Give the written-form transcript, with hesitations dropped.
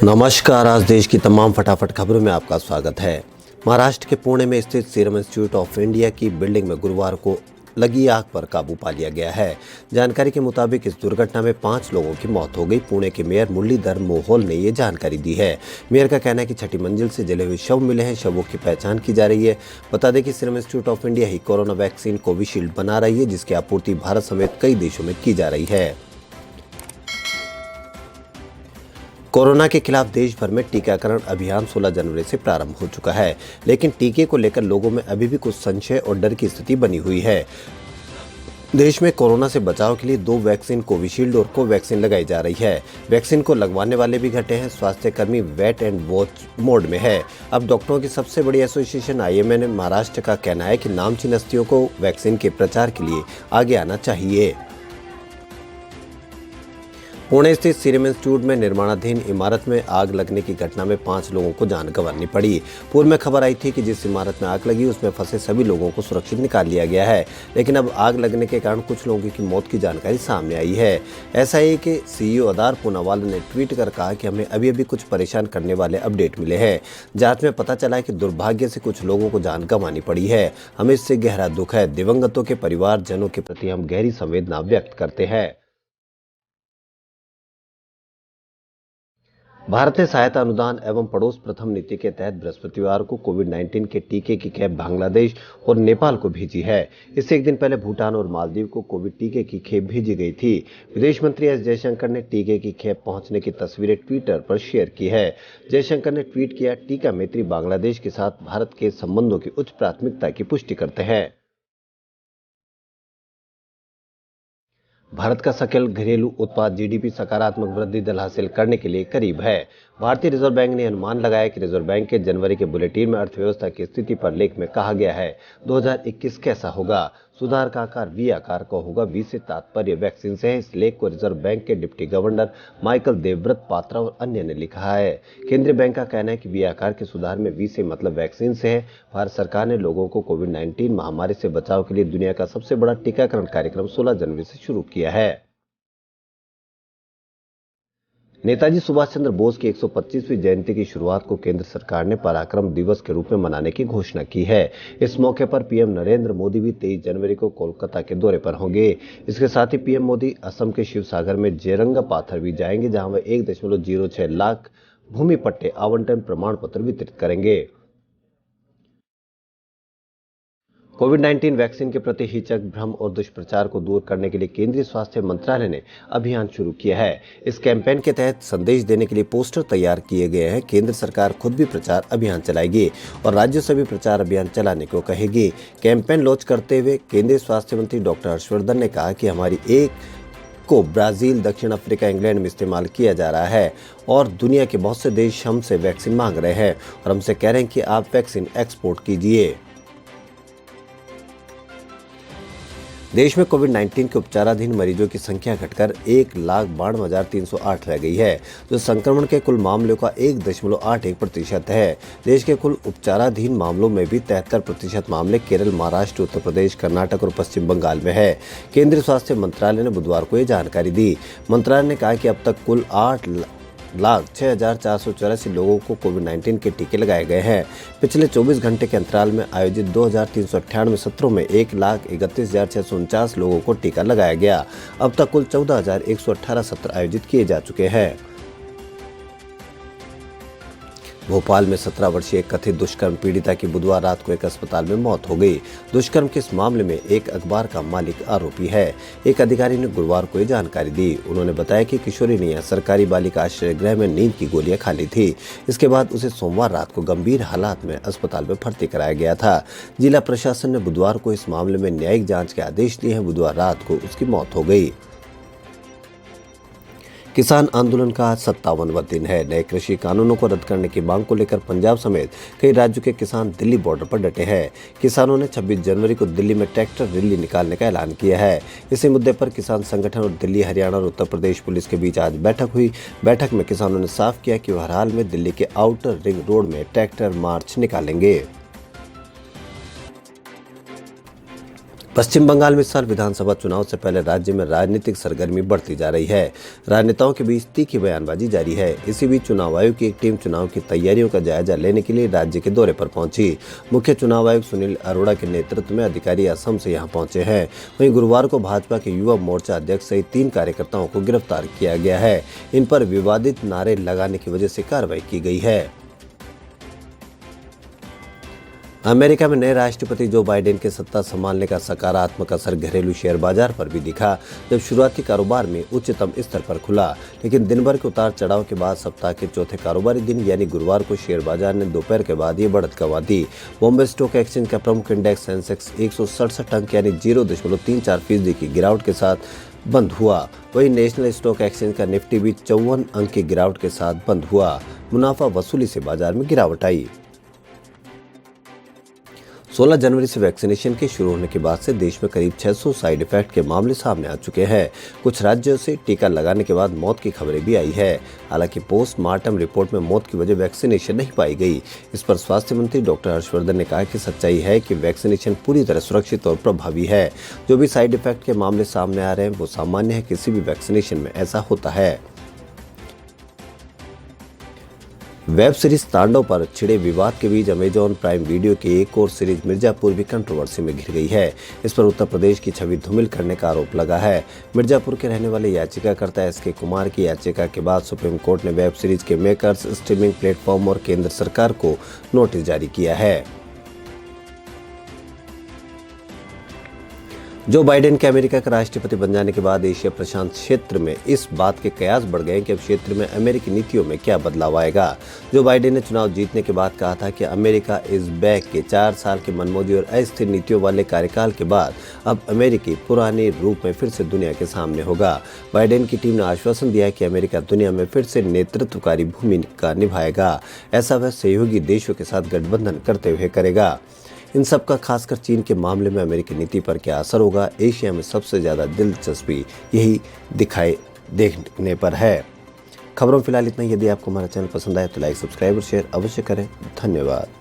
नमस्कार। आज देश की तमाम फटाफट खबरों में आपका स्वागत है। महाराष्ट्र के पुणे में स्थित सीरम इंस्टीट्यूट ऑफ इंडिया की बिल्डिंग में गुरुवार को लगी आग पर काबू पा लिया गया है। जानकारी के मुताबिक इस दुर्घटना में 5 लोगों की मौत हो गई। पुणे के मेयर मुरलीधर मोहोल ने ये जानकारी दी है। मेयर का कहना है कि छठी मंजिल से जले हुए शव मिले हैं। शवों की पहचान की जा रही है। बता दें कि serum institute of India he corona vaccine Covishield बना रही है, जिसकी आपूर्ति भारत समेत कई देशों में की जा रही है। कोरोना के खिलाफ देश भर में टीकाकरण अभियान 16 जनवरी से प्रारंभ हो चुका है, लेकिन टीके को लेकर लोगों में अभी भी कुछ संशय और डर की स्थिति बनी हुई है। देश में कोरोना से बचाव के लिए 2 वैक्सीन कोविशील्ड और कोवैक्सीन लगाई जा रही है। वैक्सीन को लगवाने वाले भी घटे हैं। स्वास्थ्यकर्मी वेट एंड वॉच मोड में है। अब डॉक्टरों की सबसे बड़ी एसोसिएशन IMA ने महाराष्ट्र का कहना है कि नामचीन हस्तियों को वैक्सीन के प्रचार के लिए आगे आना चाहिए। पुणे स्थित सीरम इंस्टीट्यूट में निर्माणाधीन इमारत में आग लगने की घटना में 5 लोगों को जान गंवानी पड़ी। पूर्व में खबर आई थी कि जिस इमारत में आग लगी उसमें फंसे सभी लोगों को सुरक्षित निकाल लिया गया है, लेकिन अब आग लगने के कारण कुछ लोगों की मौत की जानकारी सामने आई है। SIA के CEO अदार पूनावाला ने ट्वीट कर कहा कि हमें अभी कुछ परेशान करने वाले अपडेट मिले हैं। जांच में पता चला है कि दुर्भाग्य से कुछ लोगों को जान गंवानी पड़ी है। हमें इससे गहरा दुख है। दिवंगतों के परिवारजनों के प्रति हम गहरी संवेदना व्यक्त करते हैं। भारतीय सहायता अनुदान एवं पड़ोस प्रथम नीति के तहत बृहस्पतिवार को कोविड-19 के टीके की खेप बांग्लादेश और नेपाल को भेजी है। इससे एक दिन पहले भूटान और मालदीव को कोविड टीके की खेप भेजी गई थी। विदेश मंत्री S जयशंकर ने टीके की खेप पहुंचने की तस्वीरें ट्विटर पर शेयर की है। जयशंकर ने ट्वीट किया, टीका मैत्री बांग्लादेश के साथ भारत के संबंधों की उच्च प्राथमिकता की पुष्टि करते हैं। भारत का सकल घरेलू उत्पाद GDP सकारात्मक वृद्धि दर हासिल करने के लिए करीब है। भारतीय रिजर्व बैंक ने अनुमान लगाया कि रिजर्व बैंक के जनवरी के बुलेटिन में अर्थव्यवस्था की स्थिति पर लेख में कहा गया है 2021 कैसा होगा। सुधार का आकार V आकार का होगा। V से तात्पर्य वैक्सीन से है। इस लेख को रिजर्व बैंक के deputy governor Michael Devvrat Patra और अन्य ने लिखा है। केंद्रीय बैंक का कहना है कि V आकार के सुधार में V से मतलब वैक्सीन से है। भारत सरकार ने लोगों को कोविड-19 महामारी से बचाव के लिए दुनिया का सबसे बड़ा टीकाकरण कार्यक्रम 16 जनवरी से शुरू किया है। नेताजी सुभाष चंद्र बोस की 125वीं जयंती की शुरुआत को केंद्र सरकार ने पराक्रम दिवस के रूप में मनाने की घोषणा की है। इस मौके पर PM नरेंद्र मोदी भी 23 जनवरी को कोलकाता के दौरे पर होंगे। इसके साथ ही PM मोदी असम के शिवसागर में जेरंगा पाथर भी जाएंगे, जहां वह 1.06 लाख भूमि पट्टे आवंटन प्रमाण पत्र वितरित करेंगे। कोविड-19 वैक्सीन के प्रति हिचक, भ्रम और दुष्प्रचार को दूर करने के लिए केंद्रीय स्वास्थ्य मंत्रालय ने अभियान शुरू किया है। इस कैंपेन के तहत संदेश देने के लिए पोस्टर तैयार किए गए हैं। केंद्र सरकार खुद भी प्रचार अभियान चलाएगी और राज्यों से भी प्रचार अभियान चलाने को कहेगी। कैंपेन लॉन्च करते हुए केंद्रीय स्वास्थ्य मंत्री डॉक्टर हर्षवर्धन ने कहा कि हमारी एक को ब्राजील, दक्षिण अफ्रीका, इंग्लैंड में इस्तेमाल किया जा रहा है और दुनिया के बहुत से देश हमसे वैक्सीन मांग रहे हैं और हमसे कह रहे हैं कि आप वैक्सीन एक्सपोर्ट कीजिए। देश में कोविड-19 के उपचाराधीन मरीजों की संख्या घटकर 1,92,308 रह गई है, जो संक्रमण के कुल मामलों का 1.81% है। देश के कुल उपचाराधीन मामलों में भी 73% मामले केरल, महाराष्ट्र, उत्तर प्रदेश, कर्नाटक और पश्चिम बंगाल में है। केंद्रीय स्वास्थ्य मंत्रालय ने बुधवार को ये जानकारी दी। मंत्रालय ने कहा कि अब तक कुल 8,06,484 लोगों को कोविड-19 के टीके लगाए गए हैं। पिछले 24 घंटे के अंतराल में आयोजित 2,398 सत्रों में 1,31,649 लोगों को टीका लगाया गया। अब तक कुल 14,118 सत्र आयोजित किए जा चुके हैं। भोपाल में 17 वर्षीय कथित दुष्कर्म पीड़िता की बुधवार रात को एक अस्पताल में मौत हो गई। दुष्कर्म के इस मामले में एक अखबार का मालिक आरोपी है। एक अधिकारी ने गुरुवार को ये जानकारी दी। उन्होंने बताया कि किशोरी ने सरकारी बालिका आश्रय गृह में नींद की गोलियां खा ली थी। इसके बाद उसे सोमवार रात को गंभीर हालात में अस्पताल में भर्ती कराया गया था। जिला प्रशासन ने बुधवार को इस मामले में न्यायिक जाँच के आदेश दिए हैं। बुधवार रात को उसकी मौत हो गई। किसान आंदोलन का आज 57वां दिन है। नए कृषि कानूनों को रद्द करने की मांग को लेकर पंजाब समेत कई राज्यों के किसान दिल्ली बॉर्डर पर डटे हैं। किसानों ने 26 जनवरी को दिल्ली में ट्रैक्टर रैली निकालने का ऐलान किया है। इसी मुद्दे पर किसान संगठन और दिल्ली, हरियाणा और उत्तर प्रदेश पुलिस के बीच आज बैठक हुई। बैठक में किसानों ने साफ किया कि वह हर हाल में दिल्ली के आउटर रिंग रोड में ट्रैक्टर मार्च निकालेंगे। पश्चिम बंगाल में इस साल विधानसभा चुनाव से पहले राज्य में राजनीतिक सरगर्मी बढ़ती जा रही है। राजनेताओं के बीच तीखी बयानबाजी जारी है। इसी बीच चुनाव आयोग की एक टीम चुनाव की तैयारियों का जायजा लेने के लिए राज्य के दौरे पर पहुंची। मुख्य चुनाव आयुक्त सुनील अरोड़ा के नेतृत्व में अधिकारी असम से यहां पहुंचे हैं। वहीं गुरुवार को भाजपा के युवा मोर्चा अध्यक्ष सहित 3 कार्यकर्ताओं को गिरफ्तार किया गया है। इन पर विवादित नारे लगाने की वजह से कार्रवाई की गई है। अमेरिका में नए राष्ट्रपति जो बाइडेन के सत्ता संभालने का सकारात्मक असर घरेलू शेयर बाजार पर भी दिखा, जब शुरुआती कारोबार में उच्चतम स्तर पर खुला। लेकिन दिन भर के उतार चढ़ाव के बाद सप्ताह के चौथे कारोबारी दिन यानी गुरुवार को शेयर बाजार ने दोपहर के बाद ये बढ़त गंवा दी। बॉम्बे स्टॉक एक्सचेंज का प्रमुख इंडेक्स सेंसेक्स 167 अंक यानी 0.34% की गिरावट के साथ बंद हुआ। वहीं नेशनल स्टॉक एक्सचेंज का निफ्टी भी 54 अंक की गिरावट के साथ बंद हुआ। मुनाफा वसूली से बाजार में गिरावट आई। 16 जनवरी से वैक्सीनेशन के शुरू होने के बाद से देश में करीब 600 साइड इफेक्ट के मामले सामने आ चुके हैं। कुछ राज्यों से टीका लगाने के बाद मौत की खबरें भी आई है। हालांकि पोस्टमार्टम रिपोर्ट में मौत की वजह वैक्सीनेशन नहीं पाई गई। इस पर स्वास्थ्य मंत्री डॉक्टर हर्षवर्धन ने कहा कि सच्चाई है कि वैक्सीनेशन पूरी तरह सुरक्षित और प्रभावी है। जो भी साइड इफेक्ट के मामले सामने आ रहे हैं वो सामान्य है, किसी भी वैक्सीनेशन में ऐसा होता है। वेब सीरीज तांडव पर छिड़े विवाद के बीच अमेजॉन प्राइम वीडियो की एक और सीरीज मिर्जापुर भी कंट्रोवर्सी में घिर गई है। इस पर उत्तर प्रदेश की छवि धूमिल करने का आरोप लगा है। मिर्जापुर के रहने वाले याचिकाकर्ता एसके कुमार की याचिका के बाद सुप्रीम कोर्ट ने वेब सीरीज के मेकर्स, स्ट्रीमिंग प्लेटफॉर्म और केंद्र सरकार को नोटिस जारी किया है। जो बाइडेन के अमेरिका का राष्ट्रपति बन जाने के बाद एशिया प्रशांत क्षेत्र में इस बात के कयास बढ़ गए कि अब क्षेत्र में अमेरिकी नीतियों में क्या बदलाव आएगा। जो बाइडेन ने चुनाव जीतने के बाद कहा था कि अमेरिका इज बैक के 4 साल की मनमोजी और अस्थिर नीतियों वाले कार्यकाल के बाद अब अमेरिकी पुराने रूप में फिर से दुनिया के सामने होगा। बाइडेन की टीम ने आश्वासन दिया है कि अमेरिका दुनिया में फिर से नेतृत्वकारी भूमिका निभाएगा। ऐसा वह सहयोगी देशों के साथ गठबंधन करते हुए करेगा। इन सब का खासकर चीन के मामले में अमेरिकी नीति पर क्या असर होगा, एशिया में सबसे ज़्यादा दिलचस्पी यही दिखाई देखने पर है। खबरों फिलहाल इतना ही। यदि आपको हमारा चैनल पसंद आए तो लाइक, सब्सक्राइब और शेयर अवश्य करें। धन्यवाद।